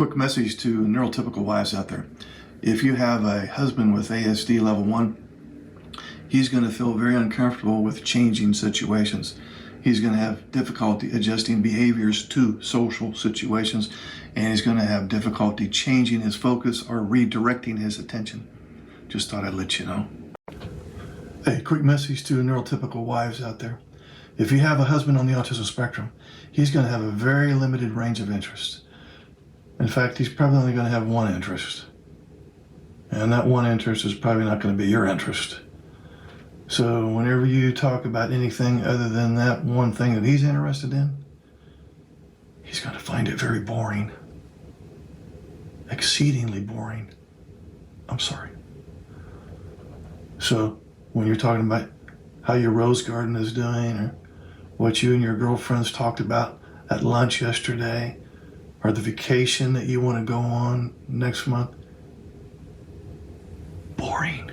Quick message to neurotypical wives out there. If you have a husband with ASD level 1, he's going to feel very uncomfortable with changing situations. He's going to have difficulty adjusting behaviors to social situations, and he's going to have difficulty changing his focus or redirecting his attention. Just thought I'd let you know. Hey, quick message to neurotypical wives out there. If you have a husband on the autism spectrum, he's going to have a very limited range of interests. In fact, he's probably only going to have one interest. And that one interest is probably not going to be your interest. So whenever you talk about anything other than that one thing that he's interested in, he's going to find it very boring. Exceedingly boring. I'm sorry. So when you're talking about how your rose garden is doing, or what you and your girlfriends talked about at lunch yesterday, or the vacation that you want to go on next month, boring.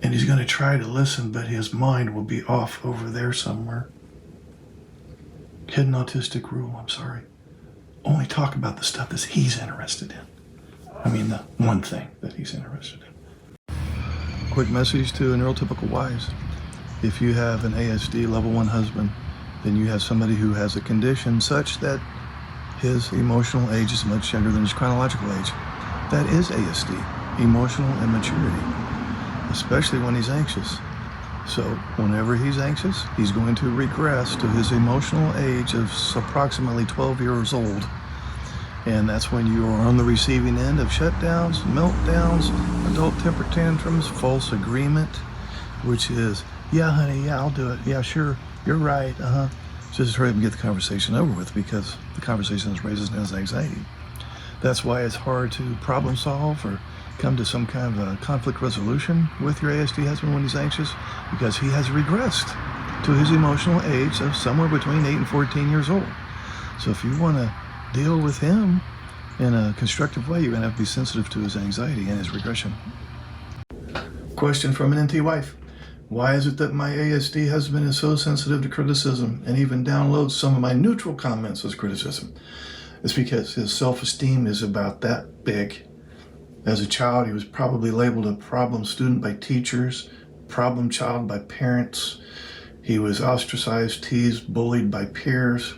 And he's going to try to listen, but his mind will be off over there somewhere. Hidden autistic rule, I'm sorry. Only talk about the stuff that he's interested in. I mean, the one thing that he's interested in. Quick message to neurotypical wives. If you have an ASD level 1 husband, then you have somebody who has a condition such that his emotional age is much younger than his chronological age. That is ASD, emotional immaturity, especially when he's anxious. So whenever he's anxious, he's going to regress to his emotional age of approximately 12 years old. And that's when you are on the receiving end of shutdowns, meltdowns, adult temper tantrums, false agreement, which is, yeah, honey, yeah, I'll do it. Yeah, sure, you're right, Just hurry up and get the conversation over with, because the conversation raises his anxiety. That's why it's hard to problem solve or come to some kind of a conflict resolution with your ASD husband when he's anxious, because he has regressed to his emotional age of somewhere between 8 and 14 years old. So if you want to deal with him in a constructive way, you're going to have to be sensitive to his anxiety and his regression. Question from an NT wife. Why is it that my ASD husband is so sensitive to criticism and even downloads some of my neutral comments as criticism? It's because his self-esteem is about that big. As a child, he was probably labeled a problem student by teachers, problem child by parents. He was ostracized, teased, bullied by peers.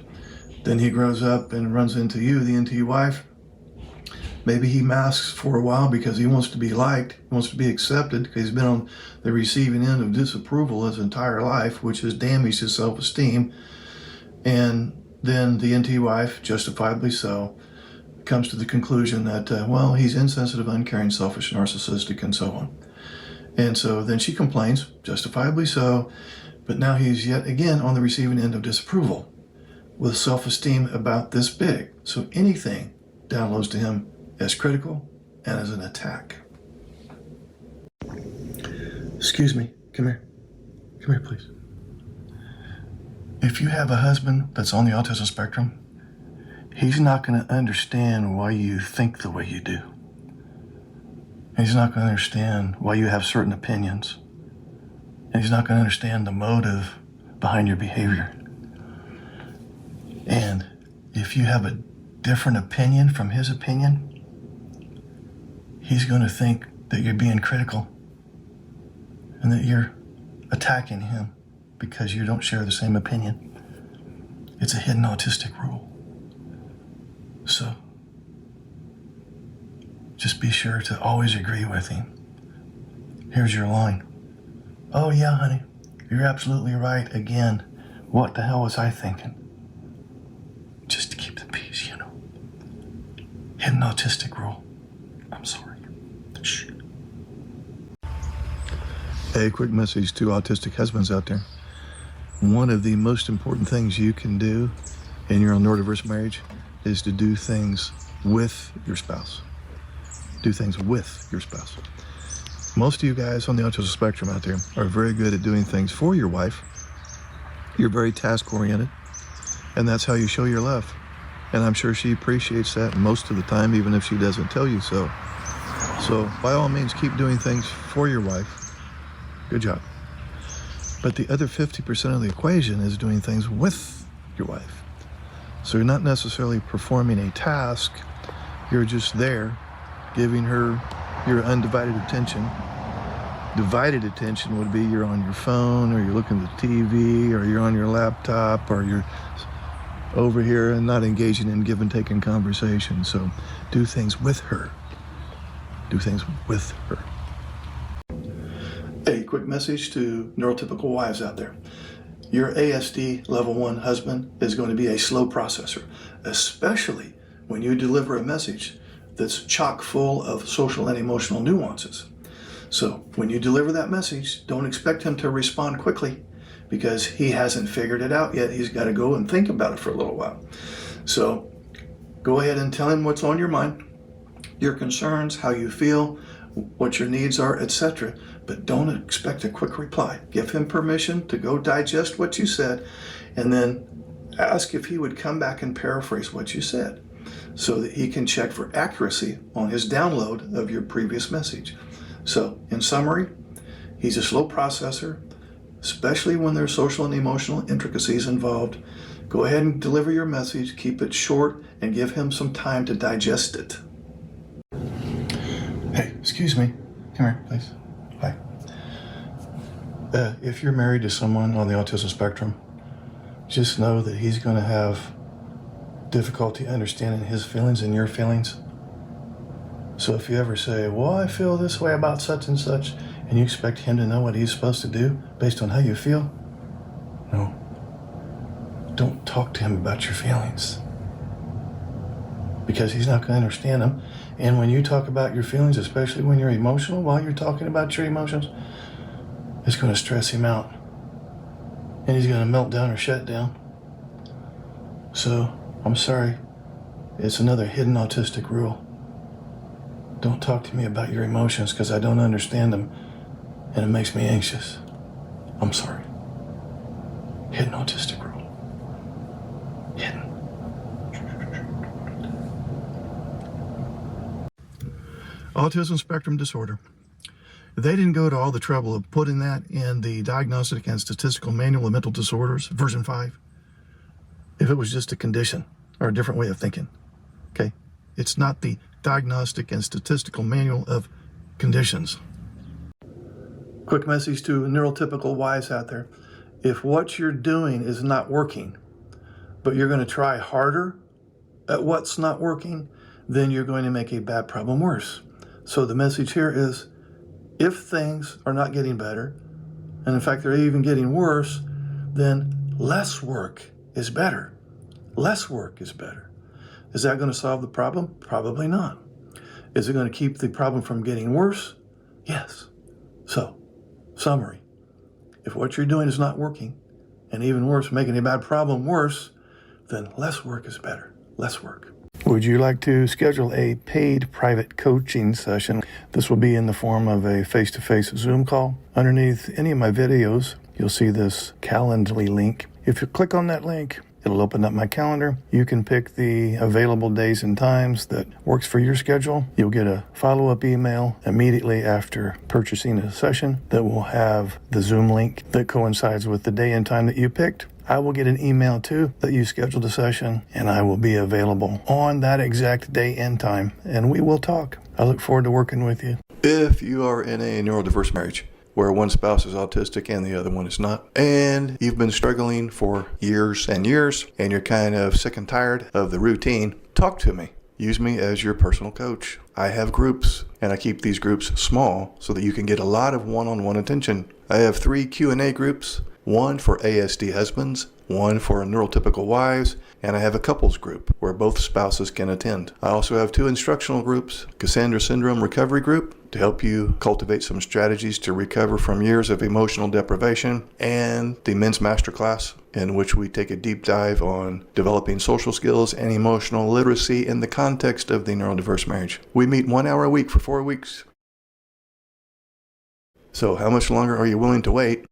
Then he grows up and runs into you, the NT wife. Maybe he masks for a while because he wants to be liked, he wants to be accepted, because he's been on the receiving end of disapproval his entire life, which has damaged his self-esteem. And then the NT wife, justifiably so, comes to the conclusion that, well, he's insensitive, uncaring, selfish, narcissistic, and so on. And so then she complains, justifiably so, but now he's yet again on the receiving end of disapproval with self-esteem about this big. So anything downloads to him as critical and as an attack. Excuse me, come here. Come here, please. If you have a husband that's on the autism spectrum, he's not going to understand why you think the way you do. He's not going to understand why you have certain opinions. And he's not going to understand the motive behind your behavior. And if you have a different opinion from his opinion, he's going to think that you're being critical and that you're attacking him because you don't share the same opinion. It's a hidden autistic rule. So just be sure to always agree with him. Here's your line. Oh yeah, honey, you're absolutely right again. What the hell was I thinking? Just to keep the peace, you know. Hidden autistic rule. I'm sorry. Shh. Hey, quick message to autistic husbands out there. One of the most important things you can do in your neurodiverse marriage is to do things with your spouse. Do things with your spouse. Most of you guys on the autism spectrum out there are very good at doing things for your wife. You're very task-oriented, and that's how you show your love. And I'm sure she appreciates that most of the time, even if she doesn't tell you so. So by all means, keep doing things for your wife. Good job. But the other 50% of the equation is doing things with your wife. So you're not necessarily performing a task, you're just there, giving her your undivided attention. Divided attention would be you're on your phone, or you're looking at the TV, or you're on your laptop, or you're over here and not engaging in give and taking conversation. So do things with her. Do things with her. A quick message to neurotypical wives out there. Your ASD level 1 husband is going to be a slow processor, especially when you deliver a message that's chock full of social and emotional nuances. So when you deliver that message, don't expect him to respond quickly, because he hasn't figured it out yet. He's got to go and think about it for a little while. So go ahead and tell him what's on your mind, your concerns, how you feel, what your needs are, etc. But don't expect a quick reply. Give him permission to go digest what you said, and then ask if he would come back and paraphrase what you said, so that he can check for accuracy on his download of your previous message. So in summary, he's a slow processor, especially when there's social and emotional intricacies involved. Go ahead and deliver your message, keep it short, and give him some time to digest it. Hey, excuse me. Come here, please. Hi. If you're married to someone on the autism spectrum, just know that he's going to have difficulty understanding his feelings and your feelings. So if you ever say, well, I feel this way about such and such, and you expect him to know what he's supposed to do based on how you feel, no. Don't talk to him about your feelings, because he's not going to understand them. And when you talk about your feelings, especially when you're emotional, while you're talking about your emotions, it's going to stress him out, and he's going to melt down or shut down. So I'm sorry, it's another hidden autistic rule. Don't talk to me about your emotions, because I don't understand them, and it makes me anxious. I'm sorry. Hidden autistic rule. Hidden. Autism spectrum disorder. They didn't go to all the trouble of putting that in the Diagnostic and Statistical Manual of Mental Disorders, version 5, if it was just a condition or a different way of thinking. Okay? It's not the Diagnostic and Statistical Manual of Conditions. Quick message to neurotypical wives out there. If what you're doing is not working, but you're going to try harder at what's not working, then you're going to make a bad problem worse. So the message here is, if things are not getting better, and in fact they're even getting worse, then less work is better. Less work is better. Is that going to solve the problem? Probably not. Is it going to keep the problem from getting worse? Yes. So, summary. If what you're doing is not working, and even worse, making a bad problem worse, then less work is better. Less work. Would you like to schedule a paid private coaching session? This will be in the form of a face-to-face Zoom call. Underneath any of my videos, you'll see this Calendly link. If you click on that link, it'll open up my calendar. You can pick the available days and times that works for your schedule. You'll get a follow-up email immediately after purchasing a session that will have the Zoom link that coincides with the day and time that you picked. I will get an email too that you scheduled a session, and I will be available on that exact day and time, and we will talk. I look forward to working with you. If you are in a neurodiverse marriage where one spouse is autistic and the other one is not, and you've been struggling for years and years, and you're kind of sick and tired of the routine, talk to me. Use me as your personal coach. I have groups, and I keep these groups small so that you can get a lot of one-on-one attention. I have 3 Q&A groups, one for ASD husbands, one for neurotypical wives, and I have a couples group where both spouses can attend. I also have 2 instructional groups, Cassandra Syndrome Recovery Group, to help you cultivate some strategies to recover from years of emotional deprivation, and the Men's Masterclass, in which we take a deep dive on developing social skills and emotional literacy in the context of the neurodiverse marriage. We meet 1 hour a week for 4 weeks. So how much longer are you willing to wait?